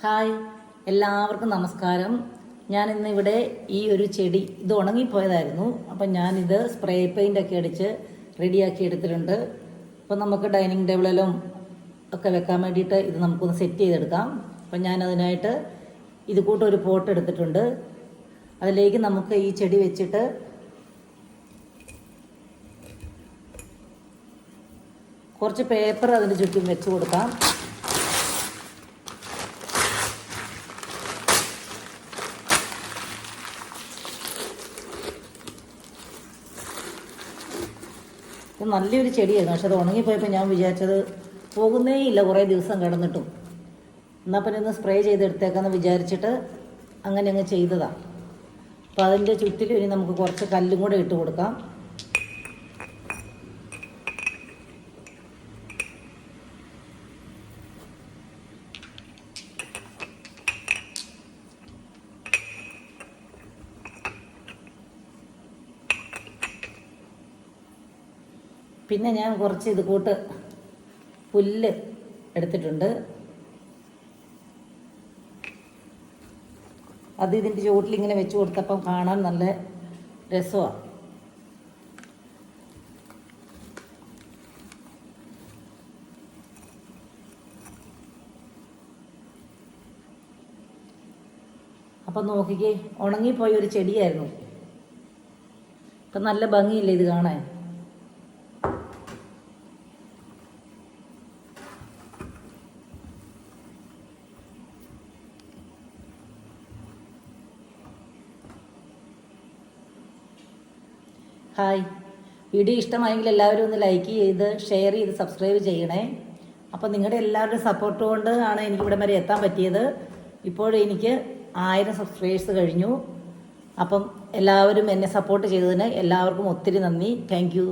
Hi, എല്ലാവർക്കും നമസ്കാരം. ഞാനിന്നിവിടെ ഈ ഒരു ചെടി ഇത് ഉണങ്ങിപ്പോയതായിരുന്നു. അപ്പം ഞാനിത് സ്പ്രേ പെയിൻ്റൊക്കെ അടിച്ച് റെഡിയാക്കി എടുത്തിട്ടുണ്ട്. അപ്പം നമുക്ക് ഡൈനിങ് ടേബിളിലും ഒക്കെ വെക്കാൻ വേണ്ടിയിട്ട് ഇത് നമുക്കൊന്ന് സെറ്റ് ചെയ്തെടുക്കാം. അപ്പം ഞാനതിനായിട്ട് ഇത് കൂട്ടൊരു പോട്ട് എടുത്തിട്ടുണ്ട്. അതിലേക്ക് നമുക്ക് ഈ ചെടി വെച്ചിട്ട് കുറച്ച് പേപ്പർ അതിന് ചുറ്റും വെച്ച് കൊടുക്കാം. നല്ലൊരു ചെടിയായിരുന്നു, പക്ഷെ അത് ഉണങ്ങിപ്പോയപ്പോൾ ഞാൻ വിചാരിച്ചത് പോകുന്നേ ഇല്ല കുറേ ദിവസം കിടന്നിട്ടും. എന്നാൽ പിന്നെ ഒന്ന് സ്പ്രേ ചെയ്തെടുത്തേക്കാന്ന് വിചാരിച്ചിട്ട് അങ്ങനെ അങ്ങ് ചെയ്തതാണ്. അപ്പോൾ അതിൻ്റെ ചുറ്റിലും ഇനി നമുക്ക് കുറച്ച് കല്ലും കൂടെ ഇട്ട് കൊടുക്കാം. പിന്നെ ഞാൻ കുറച്ച് ഇത് കൂട്ട് പുല്ല് എടുത്തിട്ടുണ്ട്. അത് ഇതിൻ്റെ ചുവട്ടിൽ ഇങ്ങനെ വെച്ച് കൊടുത്തപ്പം കാണാൻ നല്ല രസമാണ്. അപ്പം നോക്കിക്കേ, ഉണങ്ങിപ്പോയ ഒരു ചെടിയായിരുന്നു. ഇപ്പം നല്ല ഭംഗിയില്ലേ ഇത് കാണാൻ. ഹായ്, വീഡിയോ ഇഷ്ടമായെങ്കിൽ എല്ലാവരും ഒന്ന് ലൈക്ക് ചെയ്ത് ഷെയർ ചെയ്ത് സബ്സ്ക്രൈബ് ചെയ്യണേ. അപ്പം നിങ്ങളുടെ എല്ലാവരുടെയും സപ്പോർട്ട് കൊണ്ട് ആണ് എനിക്കിവിടെ വരെ എത്താൻ പറ്റിയത്. ഇപ്പോഴെനിക്ക് 1000 സബ്സ്ക്രൈബേഴ്സ് കഴിഞ്ഞു. അപ്പം എല്ലാവരും എന്നെ സപ്പോർട്ട് ചെയ്തതിന് എല്ലാവർക്കും ഒത്തിരി നന്ദി. താങ്ക്